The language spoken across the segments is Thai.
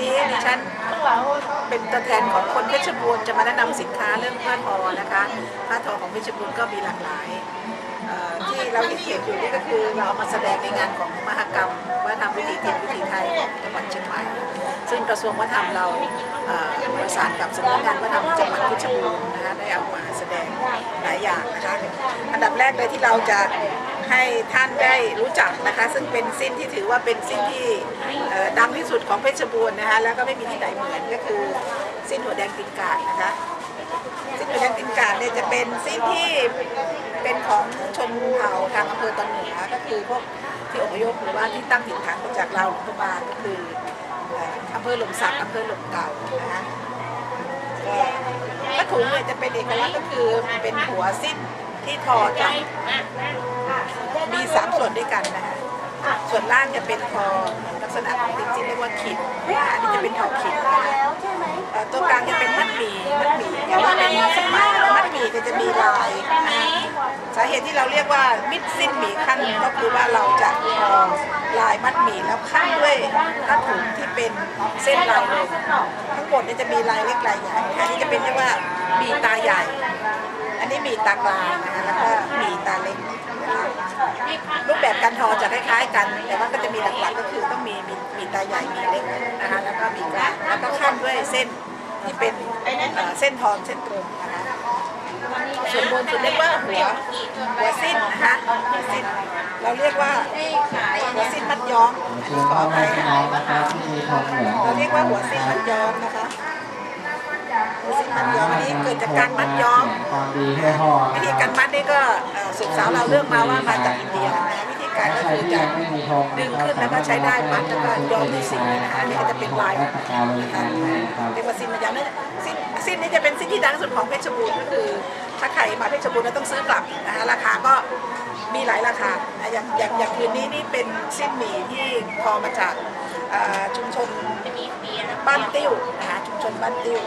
นี้ดิฉันเป็นตัวแทนของคนเพชรบูรณ์จะมาแนะนำสินค้าเรื่องผ้าทอนะคะผ้าทอของเพชรบูรณ์ก็มีหลากหลายที่เราเห็นอยู่นี่ก็คือเราเอามาแสดงในงานของมหกรรมวัฒนธรรมวิถีถิ่นวิถีไทยของจังหวัดเชียงใหม่ซึ่งกระทรวงวัฒนธรรมเราประสานกับสำนักงานวัฒนธรรมจังหวัดเพชรบูรณ์นะคะได้เอามาแสดงหลายอย่างนะคะอันดับแรกเลยที่เราจะให้ท่านได้รู้จักนะคะซึ่งเป็นสิ้นที่ถือว่าเป็นสิ้นที่ดังที่สุดของเพชรบูรณ์นะคะแล้วก็ไม่มีที่ไหนเหมือนก็คือสิ้นหัวแดงตีนกาดนะคะสิ้นหัวแดงตีนกาดเนี่ยจะเป็นสิ้นที่เป็นของชนเผ่าทางอำเภอตอนเหนือก็คือพวกที่อพยพหรือว่าที่ตั้งถิ่นฐานมาจากเราหลวงพระบางก็คืออำเภอหล่มสักอำเภอหล่มเก่านะคะผ้าถุงเนี่ยจะเป็นเอกลักษณ์ก็คือเป็นหัวสิ้นที่ทอจากมี3ส่วนด้วยกันนะคะส่วนล่างจะเป็นทอลักษณะของจริงๆเรียกว่าขีดอันนี้จะเป็นทอขีดตัวกลางจะเป็นมัดหมี่แต่ว่าเป็นมัดหมี่จะมีลายสาเหตุที่เราเรียกว่ามิดสิ้นหมี่ขั้นก็คือว่าเราจะทอลายมัดหมี่แล้วขั้นด้วยผ้าถุงที่เป็นเส้นลายเลยทั้งหมดจะมีลายเล็กลายใหญ่อันนี้จะเป็นเรียกว่าหมี่ตาใหญ่อันนี้หมี่ตากลางนะคะแล้วก็หมี่ตาเล็กรูปแบบการทอจะคล้ายๆกันแต่ว่าก็จะมีหลักๆก็คือต้องมีตาใหญ่มีเล็กนะคะแล้วก็มีกลางแล้วก็ขั้นด้วยเส้นที่เป็นเส้นทองเส้นตรงนะคะส่วนบนสุดเรียกว่าหัวสิ้นนะคะหัวสิ้นเราเรียกว่าหัวสิ้นมัดย้อมขออภัยเราเรียกว่าหัวสิ้นมัดย้อมนะคะหัวสิ้นมัดย้อมอันนี้เกิดจากการมัดย้อมวิธีการมัดนี่ก็สืบสาวเราเรื่องมาว่ามาจากอินเดียวิธีการก็คือจะดึงขึ้นแล้วก็ใช้ได้มัดแล้วก็ย้อมด้วยสีนะคะนี่ก็จะเป็นลายนะคะเรียกว่าสิ้นมัดย้อมนี่สิ้นนี้จะเป็นสิ้นที่ดังสุดของเพชรบูรณ์ก็คือถ้าใครมาเพชรบูรณ์แล้วต้องซื้อกลับนะคะราคาก็มีหลายราคาอย่างคืนนี้นี่เป็นสิ้นหมี่ที่พอมาจากชุมชนบ้านติ้วนะคะชุมชนบ้านติ้ว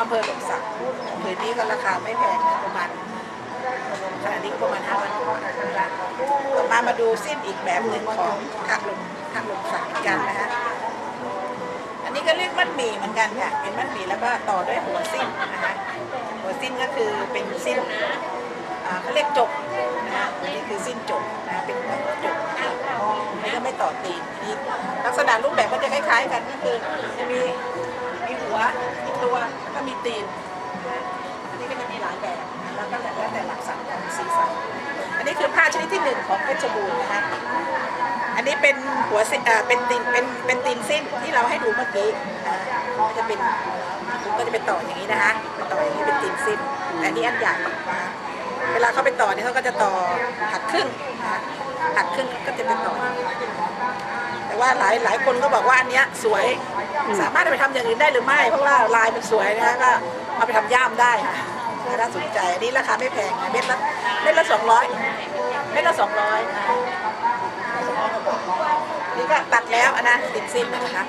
อำเภอหล่มสักคืนนี้ก็ราคาไม่แพงประมาณขณะนี้ประมาณ5,000 กว่านะคะต่อมาดูสิ้นอีกแบบหนึ่งของทางหล่มสักกันนะคะอันนี้ก็เรียกมัดหมี่เหมือนกันค่ะเป็นมัดหมี่แล้วก็ต่อด้วยหัวสิ้นนะคะหัวสิ้นก็คือเป็นสิ้นเขาเรียกจบนะคะนี่คือสิ้นจบนะเป็นหัวจบนี่ก็ไม่ต่อตีนนี่ลักษณะรูปแบบก็จะคล้ายๆกันก็คือจะมีหัวมีตัวแล้วก็มีตีนอันนี้ก็จะมีหลายแบบแล้วก็แล้วแต่หลักสันของสีสันอันนี้คือผ้าชนิดที่1ของเพชรบูรณ์นะคะอันนี้เป็นหัวเป็นตีนสิ้นที่เราให้ดูเมื่อกี้ก็จะเป็นต่ออย่างนี้นะคะเป็นต่ออย่างนี้เป็นตีนสิ้นแต่อันนี้อันใหญ่เวลาเขาไปต่อเนี่ยเขาก็จะต่อหักครึ่งหักครึ่งก็จะเป็นต่อแต่ว่าหลายคนก็บอกว่าอันนี้สวยสามารถไปทำอย่างอื่นได้หรือไม่เพราะว่าลายมันสวยนะคะก็เอาไปทำย่ามได้ค่ะน่าสนใจอันนี้ราคาไม่แพงเม็ดละ200นี่ก็ตัดแล้วนะติดสิ้นนะคะ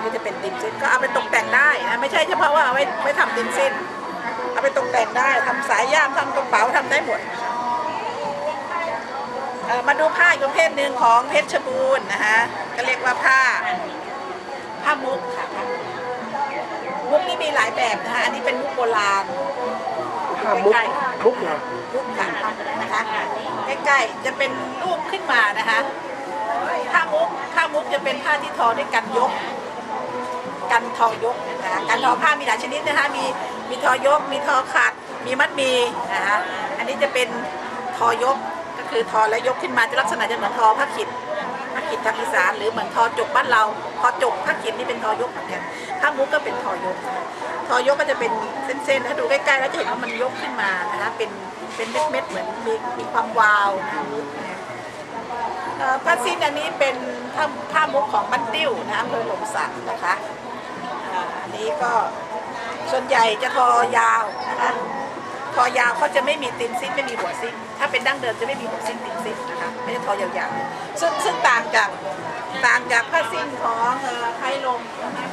นี่จะเป็นติดสิ้นก็เอาไปตกแต่งได้นะไม่ใช่เฉพาะว่าเอาไว้ทำติดสิ้นเอาไปตกแต่งได้ทำสายย่ามทำกระเป๋าทำได้หมดมาดูผ้าอีกประเภทหนึ่งของเพชรบูรณ์นะคะก็เรียกว่าผ้ามุกค่ะมุกนี่มีหลายแบบนะคะอันนี้เป็นมุกโบราณมุกเหรอมุกค่ะนะคะใกล้ๆจะเป็นรูปขึ้นมานะคะผ้ามุกจะเป็นผ้าที่ทอด้วยกันทอยกนะคะการทอผ้ามีหลายชนิดนะคะมีทอยกมีทอขัดมีมัดหมี่นะคะอันนี้จะเป็นทอยกก็คือทอแล้วยกขึ้นมาจะลักษณะจะเหมือนทอผ้าขิดทางอีสานหรือเหมือนทอจกบ้านเราทอจกผ้าขิดนี่เป็นทอยกเหมือนกันผ้ามุกก็เป็นทอยกก็จะเป็นเส้นๆถ้าดูใกล้ๆแล้วจะเห็นว่ามันยกขึ้นมานะคะเป็นเม็ดๆเหมือนมีความวาวนะมุกนะผ้าสิ้นอันนี้เป็นผ้ามุกของบ้านติ้วนะอำเภอหล่มสักนะคะอันนี้ก็ส่วนใหญ่จะทอยาวนะคะทอยาวเขาจะไม่มีตีนสิ้นไม่มีหัวสิ้นถ้าเป็นดั้งเดิมจะไม่มีหัวสิ้นตีนสิ้นนะคะไม่ได้ทอยาวๆซึ่งต่างจากผ้าสิ้นของไทยลม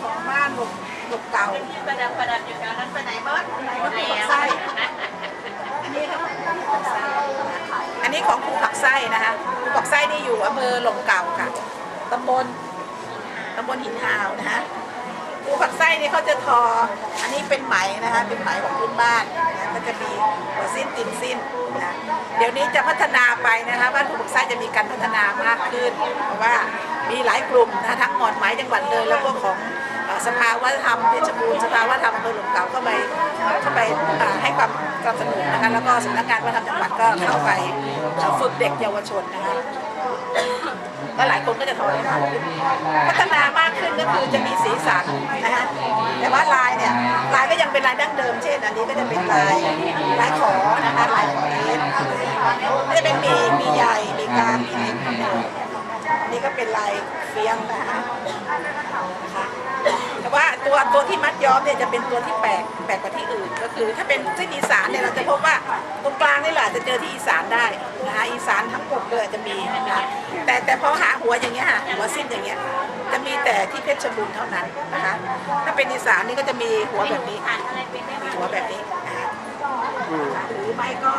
ของบ้านหล่มเก่าประดับอยู่กันนั้นไปไหนบ้างผักไส้อันนี้ของครูผักไส้นะคะครูผักไส้นี่อยู่อำเภอหล่มเก่าค่ะตำบล ตำบลหินหาวนะคะภูผักไส้นี่เขาจะทออันนี้เป็นไหมนะคะเป็นไหมของพื้นบ้านนะก็จะมีหัวสิ้นติ่มสิ้นนะเดี๋ยวนี้จะพัฒนาไปนะคะบ้านภูผักไส้จะมีการพัฒนามากขึ้นเพราะว่ามีหลายกลุ่มนะทั้งหม่อนไหมจังหวัดเลยแล้วก็ของสภาวัฒนธรรมเพชรบูรณ์สภาวัฒนธรรมอำเภอหลมเก่าเข้าไปให้ความสนับสนุนนะคะแล้วก็สำนักงานวัฒนธรรมจังหวัดก็เข้าไปฝึกเด็กเยาวชนนะคะก็หลายคนก็จะทอได้มากขึ้นพัฒนามากขึ้นก็คือจะมีสีสันนะคะแต่ว่าลายเนี่ยลายก็ยังเป็นลายดั้งเดิมเช่นอันนี้ก็จะเป็นลายขอนะคะลายขอเอสก็จะเป็นมีใหญ่มีกลางมีเล็กนี่ก็เป็นลายเฟียงนะคะแต่ว่าตัวที่มัดย้อมเนี่ยจะเป็นตัวที่แปลกกว่าที่อื่นก็คือถ้าเป็นที่อีสานเนี่ยเราจะพบว่าตรงกลางนี่แหละจะเจอที่อีสานได้นะคะอีสานทั้งหมดเลยจะมีนะคะแต่พอหาหัวอย่างเงี้ยค่ะหัวสิ้นอย่างเงี้ยจะมีแต่ที่เพชรบูรณ์เท่านั้นนะคะถ้าเป็นอีสานนี่ก็จะมีหัวแบบนี้มีหัวแบบนี้นะคะหรือไม่ก็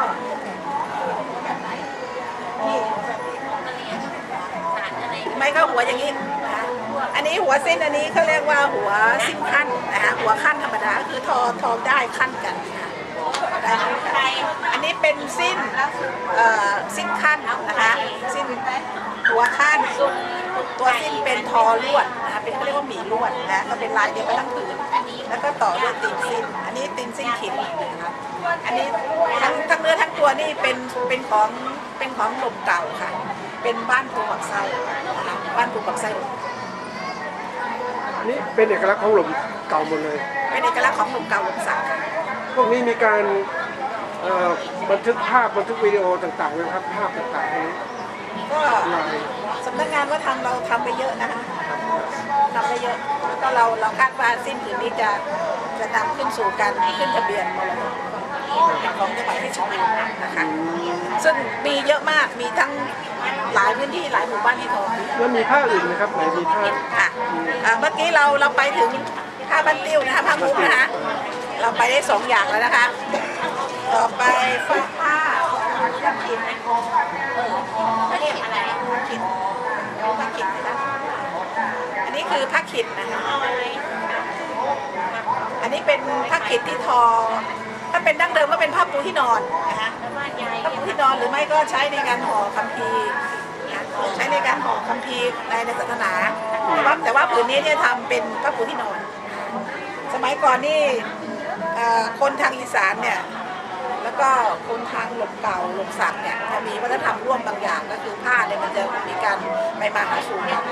แบบไหนนี่แบบนี้ไม่ก็หัวอย่างนี้นะคะอันนี้หัวสิ้นอันนี้เขาเรียกว่าหัวสิ้นขั้นนะคะหัวขั้นธรรมดาคือทอได้ขั้นกันนะคะได้ขั้นกันอันนี้เป็นสิ้นขั้นนะคะสิ้นหัวขั้นตัวสิ้นเป็นทอลวดนะคะเป็นเขาเรียกว่าหมี่ลวดนะก็เป็นลายเดียวกันทั้งผืนแล้วก็ต่อด้วยตีนสิ้นอันนี้ตีนสิ้นขิดนะคะอันนี้ทั้งเนื้อทั้งตัวนี่เป็นของลมเก่าค่ะเป็นบ้านภูผักไส้นะคะบ้านภูผักไส้นี่เป็นเอกลักษณ์ของหลุมเก่าหมดเลยเป็นเอกลักษณ์ของลมเก่าลมสักพวกนี้มีการบันทึกภาพบันทึกวิดีโอต่างๆนะครับภาพต่างๆนี้ก็สำนักงานวัฒนธรรมเราทำไปเยอะนะคะทำไปเยอะแล้วก็เราคาดว่าสิ้นผืนนี้จะนำขึ้นสู่การขึ้นทะเบียนมรดกของจังหวัดเพชรบูรณ์นะคะซึ่งมีเยอะมากมีทั้งหลายพื้นที่หลายหมู่บ้านที่ทอแล้วมีผ้าอื่นไหมครับไหนมีผ้าค่ะเมื่อกี้เราไปถึงผ้าบันติ้วนะคะผ้ามุ้งนะคะเราไปได้2อย่างแล้วนะคะต่อไปผ้าขิดเขาเรียกอะไรผ้าขิดนะคะอันนี้คือผ้าขิดนะคะอันนี้เป็นผ้าขิดที่ทอถ้าเป็นดั้งเดิมก็เป็นผ้าปูที่นอนนะคะผ้าปูที่นอนหรือไม่ก็ใช้ในการห่อคัมภีร์ใช้ในการห่อคัมภีร์ในศาสนาแต่ว่าผืนนี้เนี่ยทำเป็นผ้าปูที่นอนสมัยก่อนนี่คนทางอีสานเนี่ยแล้วก็คนทางหลมเก่าหลมสักเนี่ยจะมีวัฒนธรรมร่วมบางอย่างก็คือผ้าเนี่ยมันจะมีการไปมาหาสู่กัน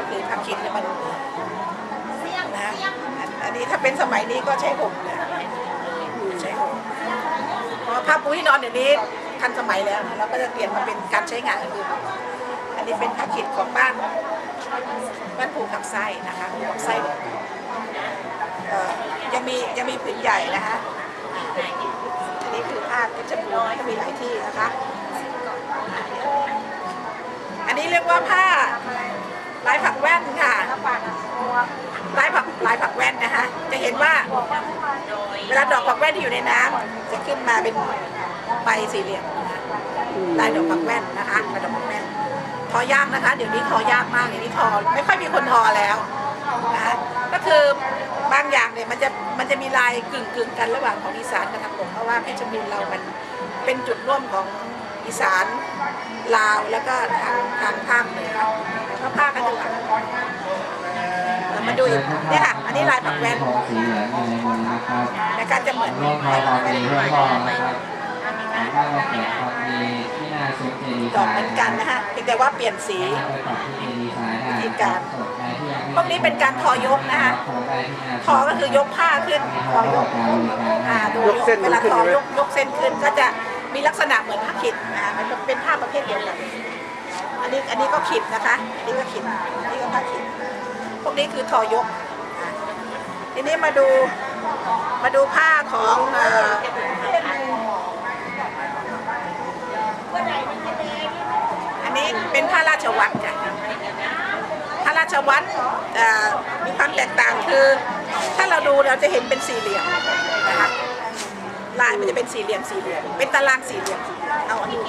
หรือผ้าขิดเนี่ยมันนะอันนี้ถ้าเป็นสมัยนี้ก็ใช้ห่มนะใช้ห่มเพราะผ้าปูที่นอนเดี๋ยวนี้ทันสมัยแล้วเราก็จะเปลี่ยนมาเป็นการใช้งานอื่นอันนี้เป็นผ้าขิดของบ้านภูผักไส้นะคะภูผักไส้ยังมีผืนใหญ่นะคะอันนี้คือผ้าเพชรบูรณ์ก็มีหลายที่นะคะอันนี้เรียกว่าผ้าลายผักแว่นค่ะลายผักแว่นนะคะจะเห็นว่าเวลาดอกผักแว่นที่อยู่ในน้ำจะขึ้นมาเป็นใบสี่เหลี่ยมนะลายดอกผักแว่นนะคะลายดอกผักแว่นทอยากนะคะเดี๋ยวนี้ทอยากมากเดี๋ยวนี้ทอไม่ค่อยมีคนทอแล้วนะก็คือบางอย่างเนี่ยมันจะมีลายกึ่งกันระหว่างของอีสานกับทางเหนือเพราะว่าเพชรบูรณ์เรามันเป็นจุดร่วมของอีสานลาวแล้วก็ทางภาคเหนือแล้วก็ภาคกันต่างมาดูอีกเนี่ยค่ะอันนี้ลายผักแว่นในการจะเหมือนลายผักแว่นดอกเหมือนกันนะคะเพียงแต่ว่าเปลี่ยนสีวิธีการพวกนี้เป็นการทอยกนะคะทอก็คือยกผ้าขึ้นทอยกดูเวลาทอยกเส้นขึ้นก็จะมีลักษณะเหมือนผ้าขิดนะคะมันเป็นผ้าประเภทเดียวกันอันนี้ก็ขิดนะคะอันนี้ก็ขิดอันนี้ก็ผ้าขิดพวกนี้คือทอยกทีนี้มาดูผ้าของอันนี้เป็นผ้าราชวัตรค่ะผ้าราชวัตรมีความแตกต่างคือถ้าเราดูเราจะเห็นเป็นสี่เหลี่ยมนะคะลายมันจะเป็นสี่เหลี่ยมเป็นตารางสี่เหลี่ยมเอาอันนี้เ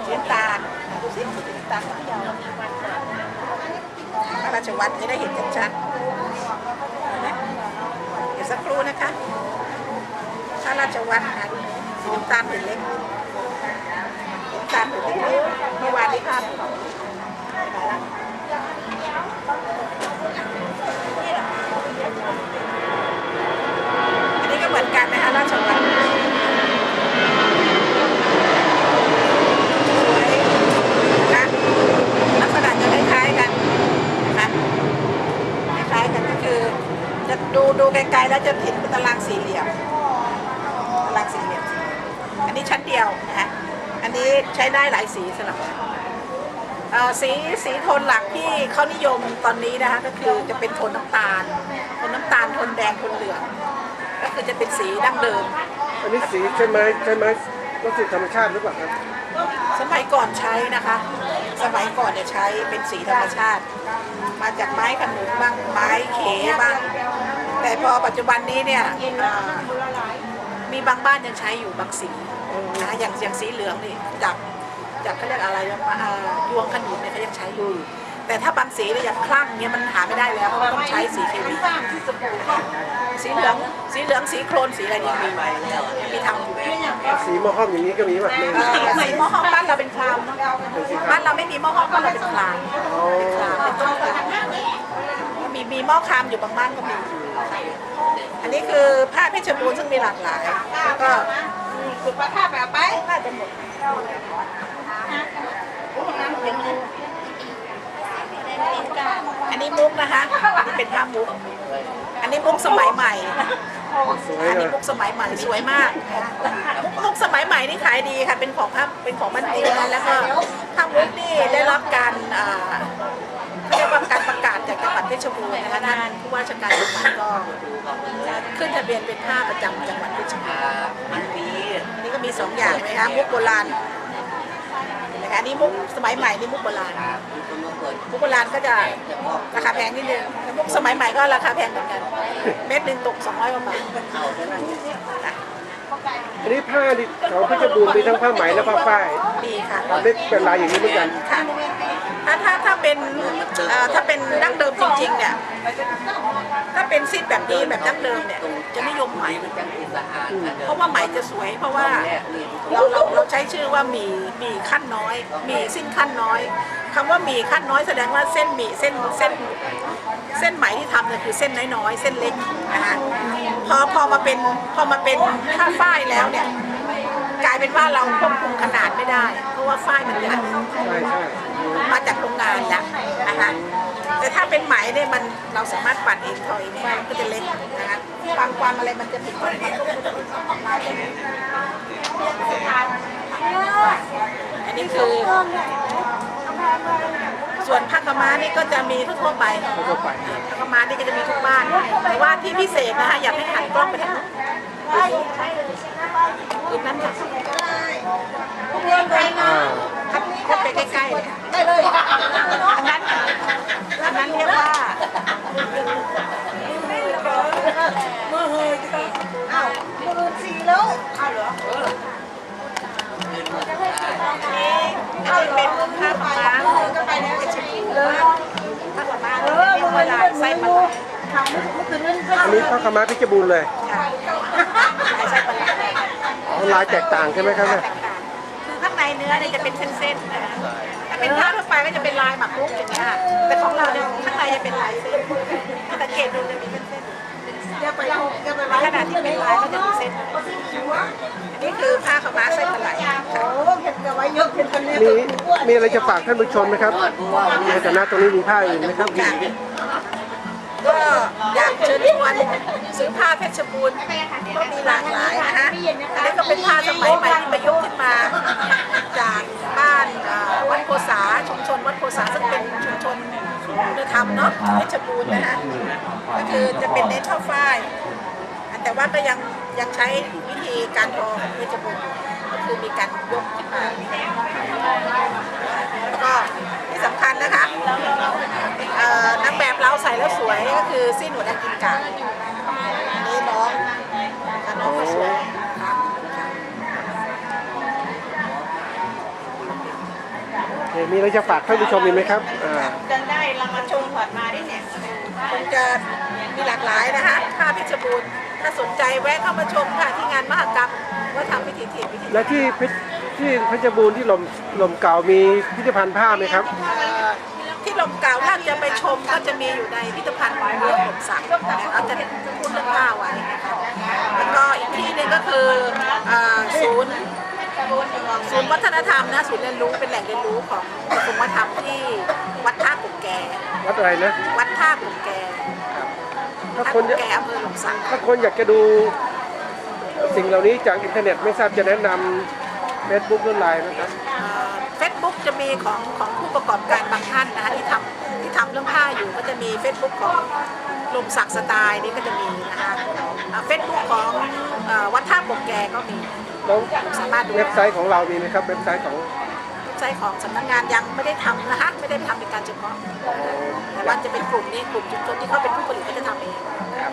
ขียนตาดูสิ ตามที่ยาวพระราชวัตรจะได้เห็นชัดๆเดี๋ยวสักครู่นะคะพระราชวัตรนะสีน้ำตาลผืนเล็กน้ำตาลผืนเล็กเมื่อวานนี้ภาพอันนี้ก็เหมือนกันนะคะราชวัตรสวยนะลักษณะจะคล้ายๆกันนะคล้ายๆกันก็คือจะดูไกลๆแล้วจะเห็นเป็นตารางสี่เหลี่ยมตารางสี่เหลี่ยมอันนี้ชั้นเดียวนะอันนี้ใช้ได้หลายสีสลับสีโทนหลักที่เขานิยมตอนนี้นะคะก็คือจะเป็นโทนน้ำตาลโทนแดงโทนเหลืองก็คือจะเป็นสีดั้งเดิมอันนี้สีใช่ไหมวัสดุธรรมชาติหรือเปล่าครับสมัยก่อนใช้นะคะสมัยก่อนจะใช้เป็นสีธรรมชาติมาจากไม้ขนุนบ้างไม้เขบ้างแต่พอปัจจุบันนี้เนี่ยมีบางบ้านยังใช้อยู่บางสีนะอย่างสีเหลืองนี่จากเขาเรียกอะไรยวงขนุนเนี่ยเขายังใช้อยู่แต่ถ้าบางสีเนี่ยอย่างคลั่งเนี่ยมันหาไม่ได้แล้วต้องใช้สีเคมีสีเหลืองสีโครนสีอะไรยังมีทำอยู่สีหม้อห้อมอย่างนี้ก็มีป่ะสีหม้อห้อมบ้านเราเป็นครามบ้านเราไม่มีหม้อห้อมบ้านเราเป็นครามเป็นต้นครามมีหม้อครามอยู่บางบ้านก็มีอันนี้คือผ้าเพชรบูรณ์ซึ่งมีหลากหลายแล้วก็สุดผ้าแบบไปผ้าจะหมดอันนี้มุกนะคะนี่เป็นผ้ามุกอันนี้มุกสมัยใหม่อันนี้มุกสมัยใหม่สวยมากมุกสมัยใหม่นี่ขายดีค่ะเป็นของบ้านเองแล้วก็ผ้ามุกนี่ได้รับการเรียกว่าการประกาศจากจังหวัดเพชรบูรณ์นะคะท่านผู้ว่าราชการจังหวัดก็ขึ้นทะเบียนเป็นผ้าประจำจังหวัดเพชรบูรณ์นี่ก็มี2อย่างไหมคะมุกโบราณนะคะอันนี้มุกสมัยใหม่นี่มุกโบราณมุกโบราณก็จะราคาแพงนิดนึงมุกสมัยใหม่ก็ราคาแพงเหมือนกันเม็ดหนึ่งตก200 ประมาณอันนี้ผ้าดิเขาเพชรบูรณ์มีทั้งผ้าไหมและผ้าฝ้ายดีค่ะได้เป็นลายอย่างนี้เหมือนกันค่ะถ้าเป็นดั้งเดิมจริงๆเนี่ยถ้าเป็นซีดแบบนี้แบบดั้งเดิมเนี่ยจะนิยมไหมเพราะว่าไหมจะสวยเพราะว่าเราใช้ชื่อว่ามีขั้นน้อยมีสิ้นขั้นน้อยคำว่ามีขั้นน้อยแสดงว่าเส้นมีเส้นไหมที่ทำเนี่ยคือเส้นน้อยๆเส้นเล็กนะคะพอมาเป็นผ้าฝ้ายแล้วเนี่ยกลายเป็นว่าเราควบคุมขนาดไม่ได้เพราะว่าฝ้ายมันใหญ่มาจากโรงงานแล้วนะคะแต่ถ้าเป็นไหมเนี่ยเราสามารถปั่นเองทอเองฝ้ายก็จะเล็กนะคะความอะไรมันจะผิดปกติอันนี้คือส่วนผ้าขม้านี่ก็จะมีทั่วไปผ้าขม้านี่ก็จะมีทุกบ้านแต่ว่าที่พิเศษนะคะอยากให้หันกล้องไปทางนู้นคือนั้นค่ะก็ไปใกล้ๆเลยได้เลยอันนั้นเรียกว่ามือเฮยอ้าวมือสีแล้วอ้าวเหรออันนี้เป็นผ้าขม้าเพชรบูรณ์ผ้าขม้าเป็นเวลาไส้ปลาไหลอันนี้ผ้าขม้าเพชรบูรณ์เลยไส้ปลาไหลลายแตกต่างใช่ไหมครับเนี่ยคือข้างในเนื้อเนี่ยจะเป็นเส้นๆนะคะถ้าเป็นผ้าทั่วไปก็จะเป็นลายหมากรุกอย่างเงี้ยแต่ของเราเนี่ยข้างในจะเป็นลายเส้นสังเกตดูจะมีเส้นขนาดที่เป็นลายก็จะมีเส้นนี่คือผ้าขาวม้าไส้ปลาไหลมีอะไรจะฝากท่านผู้ชมไหมครับในฐานะตรงนี้มีผ้าอื่นไหมครับก็อยากเชิญชวนซื้อผ้าเพชรบูรณ์ก็มีหลากหลายนะคะอันนี้ก็เป็นผ้าสมัยใหม่ที่ประยุกต์ขึ้นมาจากบ้านวัดโพสาชุมชนวัดโพสาซึ่งเป็นชุมชนคุณธรรมเนาะเพชรบูรณ์นะคะก็คือจะเป็นเน้นผ้าฝ้ายแต่ว่าก็ยังใช้วิธีการทอเพชรบูรณ์ก็คือมีการยกขึ้นมาแล้วก็ที่สำคัญนะคะนางแบบเราใส่แล้วสวยก็คือสิ้นหัวแดงกินกาอันนี้น้องก็สวยโอเค มีอะไรจะฝากท่านผู้ชมอีกไหมครับจนได้เรามาชมถอดมาได้เนี่ย คงจะมีหลากหลายนะคะผ้าเพชรบูรณ์ถ้าสนใจแวะเข้ามาชมค่ะที่งานมหกรรมว่าทำวิถีถิ่นวิถี และที่เพชรบูรณ์ที่ลมเก่ามีพิพิธภัณฑ์ผ้าไหมครับ ที่ลมเก่าถ้าจะไปชมก็จะมีอยู่ในพิพิธภัณฑ์เรื่องผมสักเขาจะพูดเรื่องผ้าไว้นะคะแล้วก็อีกที่หนึ่งก็คือศูนย์วัฒนธรรมนะศูนย์เรียนรู้เป็นแหล่งเรียนรู้ของกระทรวงวัฒนธรรมที่วัดท่ากุ่งแก วัดอะไรนะ วัดท่ากุ่งแก ถ้า ท่า คน กุ่งแกอำเภอหลมสัก ถ้าคนอยากจะดูสิ่งเหล่านี้จากอินเทอร์เน็ตไม่ทราบจะแนะนำ Facebook หรือไลน์นะครับ เฟซบุ๊กจะมีของผู้ประกอบการบางท่านนะคะที่ทำเรื่องผ้าอยู่ก็จะมี Facebook ของลมสักสไตล์นี่ก็จะมีนะคะเฟซบุ๊กของวัดท่ากุ่งแกก็มี แล้ว สามารถดู เว็บไซต์ของเรามีไหมครับ เว็บไซต์ของ เว็บไซต์ของสำนักงานยังไม่ได้ทำนะคะไม่ได้ทำเป็นการเฉพาะแต่ว่าจะเป็นกลุ่มนี้กลุ่มชุมชนที่เขาเป็นผู้ผลิตก็จะทำเอง ครับ